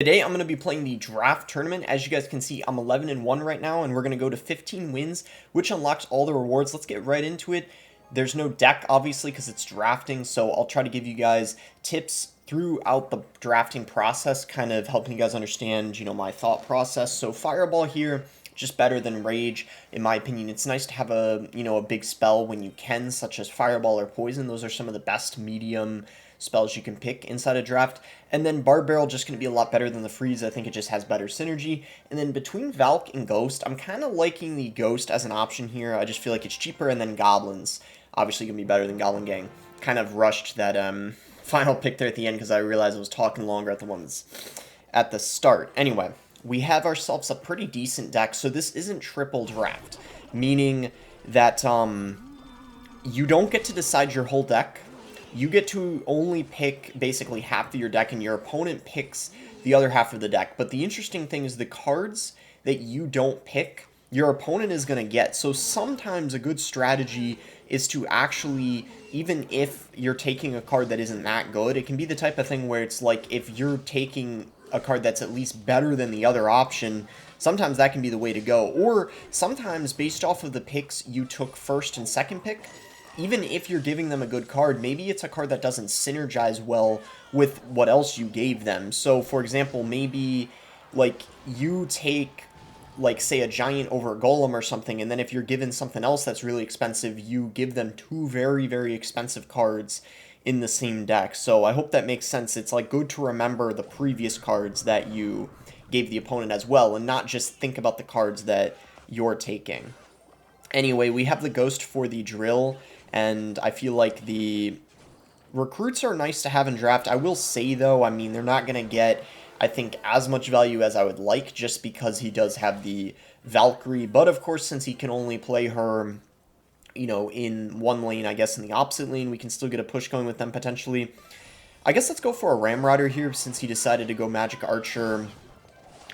Today I'm going to be playing the draft tournament. As you guys can see, I'm 11-1 right now, and we're going to go to 15 wins, which unlocks all the rewards. Let's get right into it. There's no deck, obviously, because it's drafting, so I'll try to give you guys tips throughout the drafting process, kind of helping you guys understand, my thought process. So Fireball here, just better than Rage, in my opinion. It's nice to have a big spell when you can, such as Fireball or Poison. Those are some of the best medium spells you can pick inside a draft. And then Barb Barrel just going to be a lot better than the Freeze. I think it just has better synergy. And then between Valk and Ghost, I'm kind of liking the Ghost as an option here. I just feel like it's cheaper. And then Goblins, obviously going to be better than Goblin Gang. Kind of rushed that final pick there at the end because I realized I was talking longer at the ones at the start. Anyway, we have ourselves a pretty decent deck. So this isn't triple draft, meaning that you don't get to decide your whole deck. You get to only pick basically half of your deck, and your opponent picks the other half of the deck. But the interesting thing is the cards that you don't pick, your opponent is going to get. So sometimes a good strategy is to actually, even if you're taking a card that isn't that good, it can be the type of thing where it's like if you're taking a card that's at least better than the other option, sometimes that can be the way to go. Or sometimes based off of the picks you took first and second pick, even if you're giving them a good card, maybe it's a card that doesn't synergize well with what else you gave them. So, for example, maybe, like, you take, like, say, a Giant over a Golem or something, and then if you're given something else that's really expensive, you give them two very, very expensive cards in the same deck. So I hope that makes sense. It's, like, good to remember the previous cards that you gave the opponent as well, and not just think about the cards that you're taking. Anyway, we have the Ghost for the Drill, and I feel like the recruits are nice to have in draft. I will say, though, I mean, they're not going to get, I think, as much value as I would like, just because he does have the Valkyrie. But, of course, since he can only play her, in one lane, I guess in the opposite lane, we can still get a push going with them, potentially. I guess let's go for a Ramrider here, since he decided to go Magic Archer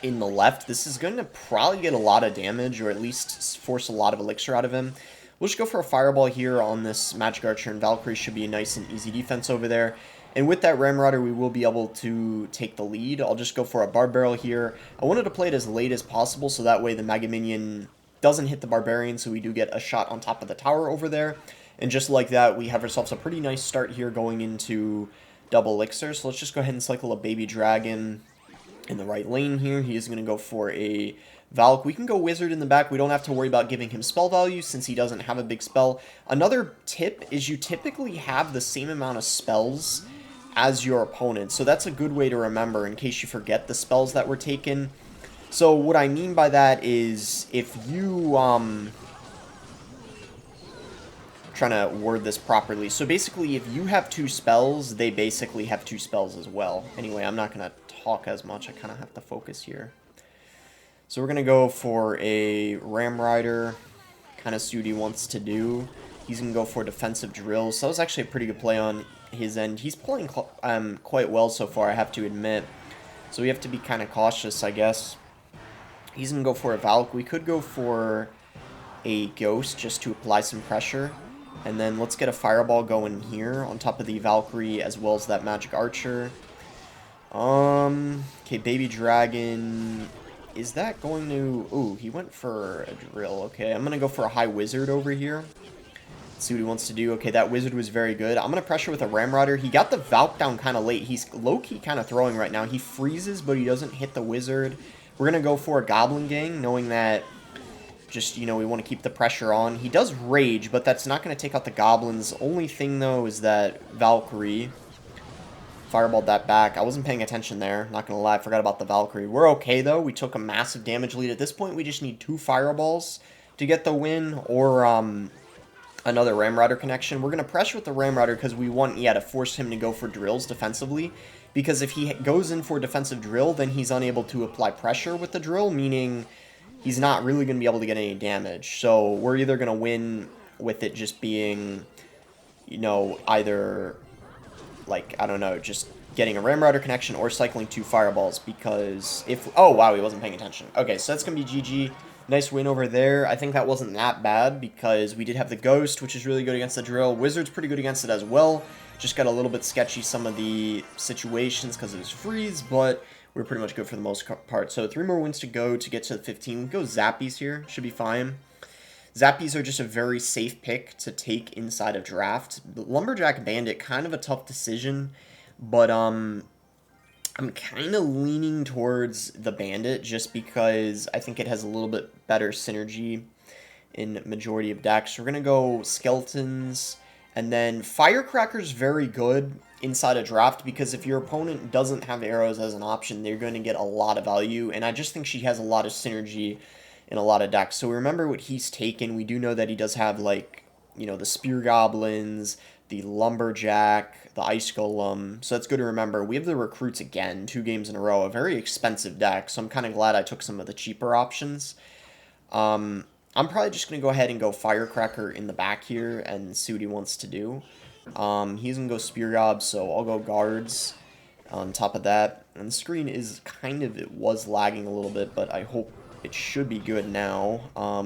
in the left. This is going to probably get a lot of damage, or at least force a lot of elixir out of him. We'll just go for a Fireball here on this Magic Archer, and Valkyrie should be a nice and easy defense over there. And with that Ramrider, we will be able to take the lead. I'll just go for a Barb Barrel here. I wanted to play it as late as possible, so that way the Mega Minion doesn't hit the Barbarian, so we do get a shot on top of the tower over there. And just like that, we have ourselves a pretty nice start here going into double elixir. So let's just go ahead and cycle a Baby Dragon in the right lane here. He is going to go for a Valk. We can go Wizard in the back. We don't have to worry about giving him spell value since he doesn't have a big spell. Another tip is you typically have the same amount of spells as your opponent. So that's a good way to remember in case you forget the spells that were taken. So what I mean by that is if you, trying to word this properly. So basically if you have two spells, they basically have two spells as well. Anyway, I'm not going to talk as much. I kind of have to focus here. So we're going to go for a Ramrider, kind of see what he wants to do. He's going to go for a defensive drill. So that was actually a pretty good play on his end. He's playing quite well so far, I have to admit. So we have to be kind of cautious, I guess. He's going to go for a Valk. We could go for a Ghost just to apply some pressure. And then let's get a Fireball going here on top of the Valkyrie as well as that Magic Archer. Okay, Baby Dragon. Is that going to... Ooh, he went for a Drill. Okay, I'm going to go for a High Wizard over here. Let's see what he wants to do. Okay, that Wizard was very good. I'm going to pressure with a Ramrider. He got the Valk down kind of late. He's low-key kind of throwing right now. He freezes, but he doesn't hit the Wizard. We're going to go for a Goblin Gang, knowing that just, we want to keep the pressure on. He does Rage, but that's not going to take out the Goblins. Only thing, though, is that Valkyrie fireballed that back. I wasn't paying attention there. Not going to lie, I forgot about the Valkyrie. We're okay, though. We took a massive damage lead. At this point, we just need 2 fireballs to get the win, or another Ramrider connection. We're going to pressure with the Ramrider because we want, to force him to go for drills defensively. Because if he goes in for a defensive drill, then he's unable to apply pressure with the drill, meaning he's not really going to be able to get any damage. So we're either going to win with it just being, either, like, I don't know, just getting a Ramrider connection or cycling 2 fireballs, because if... Oh, wow, he wasn't paying attention. Okay, so that's going to be GG. Nice win over there. I think that wasn't that bad because we did have the Ghost, which is really good against the Drill. Wizard's pretty good against it as well. Just got a little bit sketchy some of the situations because of his freeze, but we're pretty much good for the most part. So 3 more wins to go to get to the 15. Go Zappies here. Should be fine. Zappies are just a very safe pick to take inside of draft. Lumberjack Bandit, kind of a tough decision, but I'm kind of leaning towards the Bandit just because I think it has a little bit better synergy in majority of decks. We're going to go Skeletons, and then Firecracker's very good inside a draft because if your opponent doesn't have arrows as an option, they're going to get a lot of value, and I just think she has a lot of synergy in a lot of decks. So remember what he's taken. We do know that he does have, like, you know, the Spear Goblins, the Lumberjack, the Ice Golem. So that's good to remember. We have the Recruits again, 2 games in a row. A very expensive deck, so I'm kind of glad I took some of the cheaper options. I'm probably just going to go ahead and go Firecracker in the back here and see what he wants to do. He's going to go Spear Gob, so I'll go Guards on top of that. And the screen is kind of, it was lagging a little bit, but I hope it should be good now.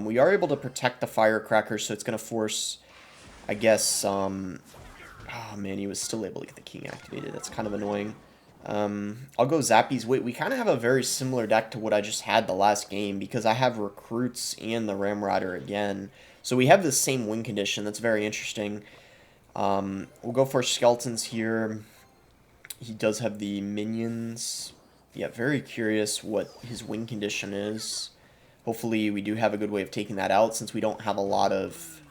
We are able to protect the Firecracker, so it's going to force, I guess, oh man, he was still able to get the King activated. That's kind of annoying. I'll go Zappies. Wait, we kind of have a very similar deck to what I just had the last game because I have Recruits and the Ramrider again. So we have the same win condition. That's very interesting. We'll go for Skeletons here. He does have the Minions. Yeah, very curious what his win condition is. Hopefully we do have a good way of taking that out since we don't have a lot of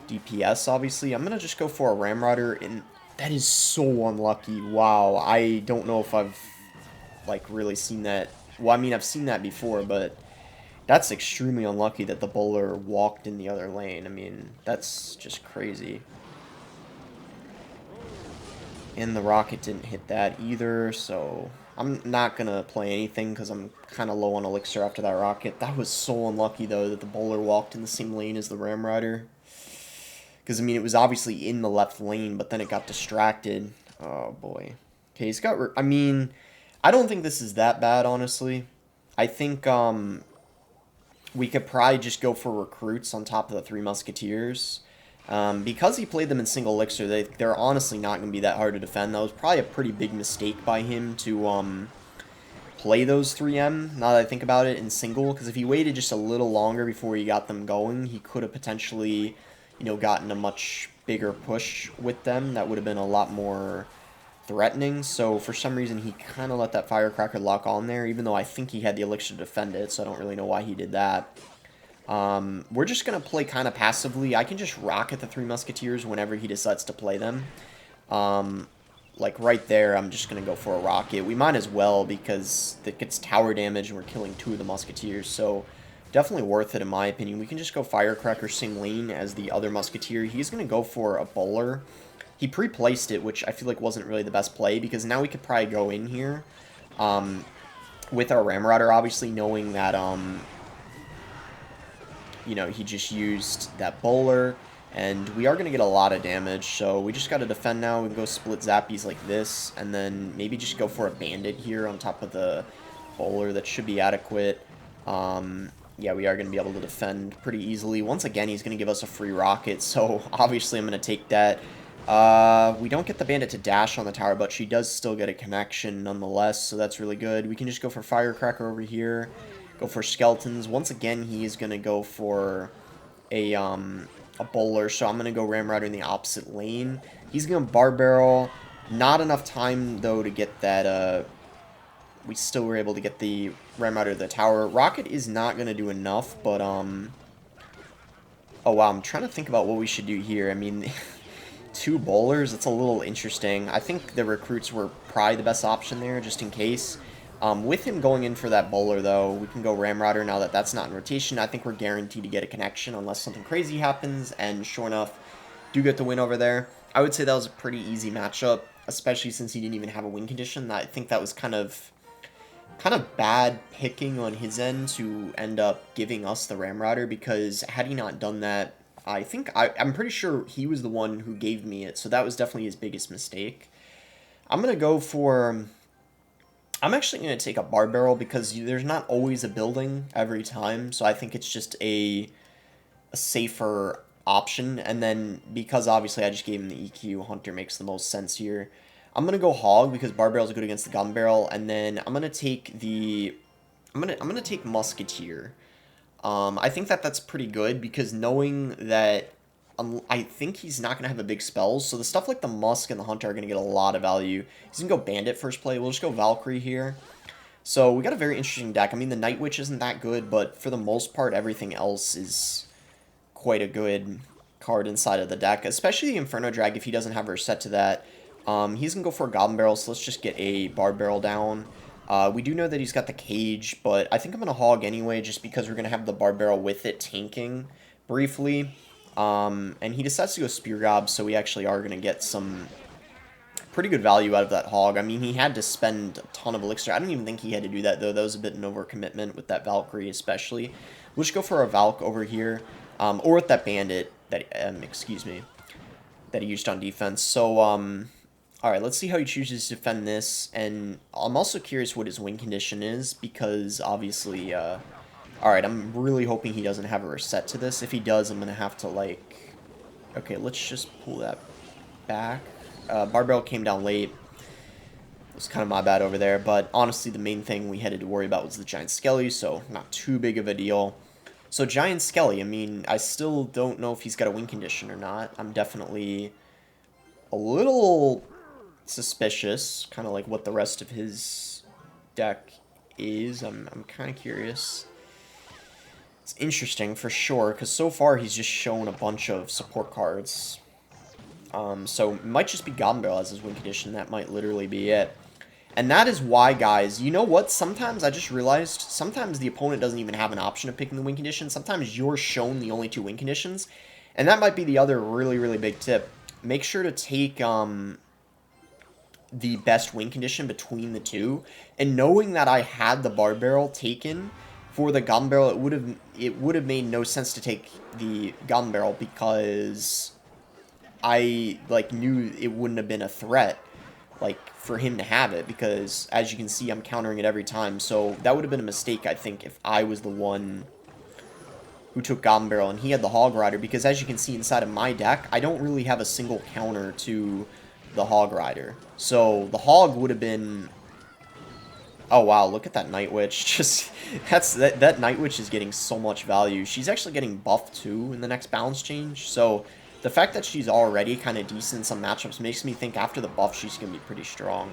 DPS, obviously. I'm going to just go for a Ramrider, and that is so unlucky. Wow, I don't know if I've, like, really seen that. Well, I mean, I've seen that before, but that's extremely unlucky that the bowler walked in the other lane. I mean, that's just crazy. And the rocket didn't hit that either, so I'm not going to play anything because I'm kind of low on elixir after that rocket. That was so unlucky, though, that the bowler walked in the same lane as the Ramrider. Because, I mean, it was obviously in the left lane, but then it got distracted. Oh, boy. Okay, he's got... I mean, I don't think this is that bad, honestly. I think we could probably just go for Recruits on top of the 3 Musketeers. Because he played them in single elixir, they're honestly not going to be that hard to defend. That was probably a pretty big mistake by him to play those 3M, now that I think about it, in single. Because if he waited just a little longer before he got them going, he could have potentially, you know, gotten a much bigger push with them. That would have been a lot more threatening. So for some reason, he kind of let that Firecracker lock on there, even though I think he had the elixir to defend it, so I don't really know why he did that. We're just going to play kind of passively. I can just rocket the 3 Musketeers whenever he decides to play them. Like right there, I'm just going to go for a rocket. We might as well because it gets tower damage and we're killing 2 of the Musketeers. So definitely worth it in my opinion. We can just go Firecracker same lane as the other Musketeer. He's going to go for a bowler. He pre-placed it, which I feel like wasn't really the best play because now we could probably go in here with our Ramrider, obviously knowing that... you know, he just used that bowler, and we are going to get a lot of damage, so we just got to defend now. We can go split Zappies like this, and then maybe just go for a Bandit here on top of the bowler. That should be adequate. Yeah, we are going to be able to defend pretty easily. Once again, he's going to give us a free rocket, so obviously I'm going to take that. We don't get the Bandit to dash on the tower, but she does still get a connection nonetheless, so that's really good. We can just go for Firecracker over here. Go for Skeletons. Once again, he is going to go for a bowler, so I'm going to go Ramrider in the opposite lane. He's going to Bar Barrel. Not enough time, though, to get that... we still were able to get the Ramrider to the tower. Rocket is not going to do enough, but... oh, wow, I'm trying to think about what we should do here. I mean, 2 bowlers, that's a little interesting. I think the Recruits were probably the best option there, just in case. With him going in for that bowler, though, we can go Ramrider now that that's not in rotation. I think we're guaranteed to get a connection unless something crazy happens, and sure enough, do get the win over there. I would say that was a pretty easy matchup, especially since he didn't even have a win condition. I think that was kind of bad picking on his end to end up giving us the Ramrider, because had he not done that, I'm pretty sure he was the one who gave me it, so that was definitely his biggest mistake. I'm going to go for... I'm actually going to take a Bar Barrel because there's not always a building every time, so I think it's just a safer option. And then because obviously I just gave him the EQ, Hunter makes the most sense here. I'm gonna go Hog because Bar Barrel's good against the Gun Barrel, and then I'm gonna take the... I'm gonna take Musketeer. I think that that's pretty good because knowing that I think he's not going to have a big spells, so the stuff like the Musk and the Hunter are going to get a lot of value. He's going to go Bandit first play. We'll just go Valkyrie here. So we got a very interesting deck. I mean, the Night Witch isn't that good, but for the most part, everything else is quite a good card inside of the deck, especially the Inferno Drag if he doesn't have her set to that. He's going to go for a Goblin Barrel, so let's just get a Bard Barrel down. We do know that he's got the Cage, but I think I'm going to Hog anyway just because we're going to have the Bard Barrel with it tanking briefly. And he decides to go Spear Gob, so we actually are going to get some pretty good value out of that Hog. I mean, he had to spend a ton of elixir. I don't even think he had to do that, though. That was a bit an overcommitment with that Valkyrie, especially. We'll just go for a Valk over here, or with that Bandit that, excuse me, that he used on defense. So, alright, let's see how he chooses to defend this, and I'm also curious what his win condition is, because obviously, alright, I'm really hoping he doesn't have a reset to this. If he does, I'm going to have to, like, okay, let's just pull that back. Bar Barrel came down late. It was kind of my bad over there, but honestly, the main thing we had to worry about was the Giant Skelly, so not too big of a deal. So, Giant Skelly, I mean, I still don't know if he's got a win condition or not. I'm definitely a little suspicious, kind of like what the rest of his deck is. I'm kind of curious. It's interesting for sure, because so far he's just shown a bunch of support cards. So it might just be Goblin Barrel as his win condition. That might literally be it. And that is why, guys, you know what? Sometimes I just realized, sometimes the opponent doesn't even have an option of picking the win condition. Sometimes you're shown the only two win conditions. And that might be the other really, really big tip. Make sure to take the best win condition between the two. And knowing that I had the Bard Barrel taken for the Goblin Barrel, it would have made no sense to take the Goblin Barrel because I knew it wouldn't have been a threat for him to have it, because as you can see I'm countering it every time. So that would have been a mistake, I think, if I was the one who took Goblin Barrel and he had the Hog Rider, because as you can see inside of my deck, I don't really have a single counter to the Hog Rider. So the Hog would have been... Oh wow, look at that Night Witch. Just that Night Witch is getting so much value. She's actually getting buffed too in the next balance change. So the fact that she's already kind of decent in some matchups makes me think after the buff she's going to be pretty strong.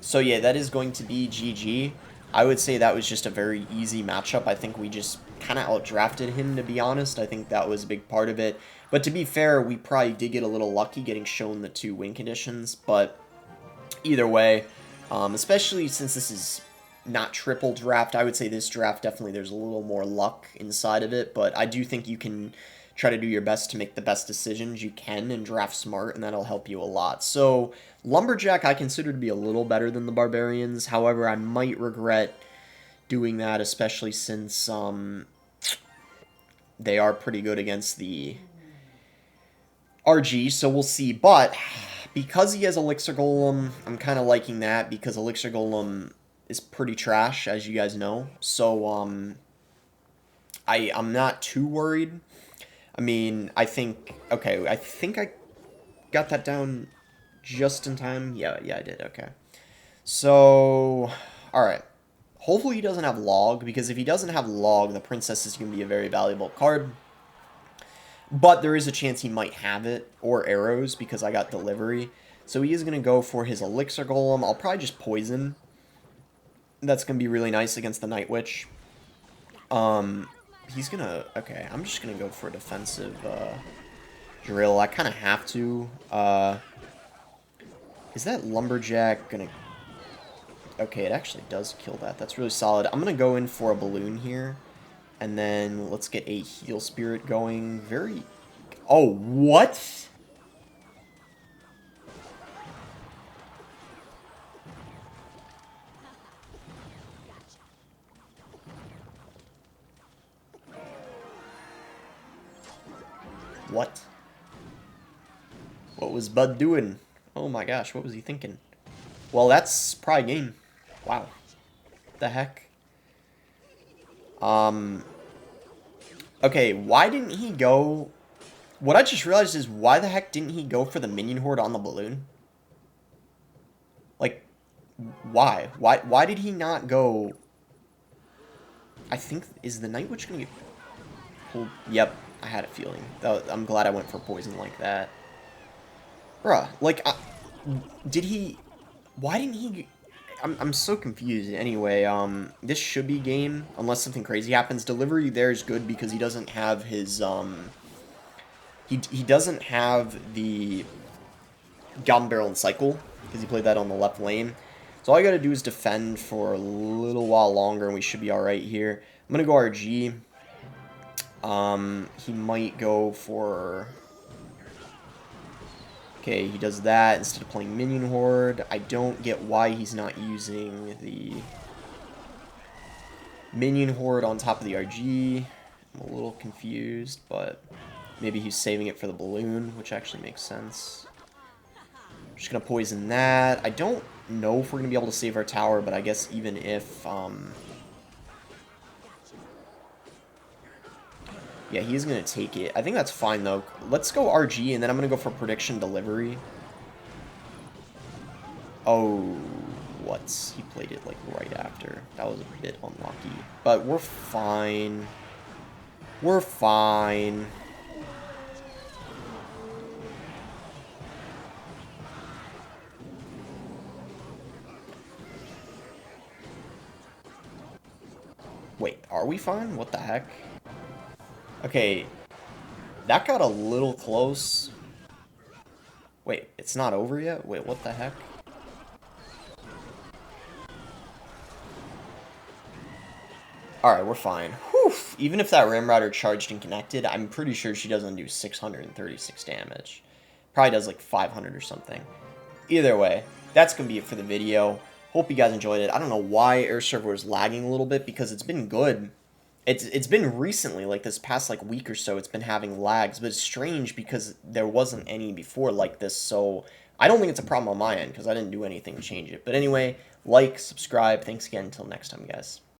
So yeah, that is going to be GG. I would say that was just a very easy matchup. I think we just kind of outdrafted him, to be honest. I think that was a big part of it. But to be fair, we probably did get a little lucky getting shown the two win conditions. But either way, especially since this is not triple draft, I would say this draft definitely there's a little more luck inside of it. But I do think you can try to do your best to make the best decisions you can and draft smart, and that'll help you a lot. So Lumberjack I consider to be a little better than the Barbarians. However, I might regret doing that, especially since they are pretty good against the RG, so we'll see. But because he has Elixir Golem, I'm kind of liking that, because Elixir Golem is pretty trash, as you guys know. So I'm not too worried. I mean, I think I got that down just in time. Yeah, I did. Okay. So, alright. Hopefully he doesn't have Log, because if he doesn't have Log, the Princess is going to be a very valuable card. But there is a chance he might have it, or Arrows, because I got Delivery. So he is going to go for his Elixir Golem. I'll probably just Poison. That's going to be really nice against the Night Witch. He's going to... Okay, I'm just going to go for a defensive drill. I kind of have to. Is that Lumberjack going to... Okay, it actually does kill that. That's really solid. I'm going to go in for a Balloon here. And then let's get a Heal Spirit going. Very... Oh, what? What? What was Bud doing? Oh my gosh, what was he thinking? Well, that's probably game. Wow. The heck? Okay, why didn't he go... What I just realized is, why the heck didn't he go for the Minion Horde on the Balloon? Why did he not go? I think, is the Night Witch gonna get pulled? Yep, I had a feeling. I'm glad I went for poison like that. Bruh, like, did he... Why didn't he... I'm so confused. Anyway, this should be game, unless something crazy happens. Delivery there is good because he doesn't have his, He doesn't have the Goblin Barrel and Cycle, because he played that on the left lane. So all I gotta do is defend for a little while longer, and we should be alright here. I'm gonna go RG. He might go for... Okay, he does that instead of playing Minion Horde. I don't get why he's not using the Minion Horde on top of the RG. I'm a little confused, but maybe he's saving it for the balloon, which actually makes sense. Just gonna poison that. I don't know if we're gonna be able to save our tower, but I guess even if, yeah, he's gonna take it. I think that's fine, though. Let's go RG, and then I'm gonna go for Prediction Delivery. Oh, what? He played it, like, right after. That was a bit unlucky. But we're fine. We're fine. Wait, are we fine? What the heck? Okay, that got a little close. Wait, it's not over yet? Wait, what the heck? Alright, we're fine. Whew! Even if that Ramrouter charged and connected, I'm pretty sure she doesn't do 636 damage. Probably does like 500 or something. Either way, that's going to be it for the video. Hope you guys enjoyed it. I don't know why Air Server is lagging a little bit, because it's been good. It's been recently, like this past like week or so, it's been having lags, but it's strange because there wasn't any before like this, so I don't think it's a problem on my end because I didn't do anything to change it. But anyway, like, subscribe, thanks again, until next time, guys.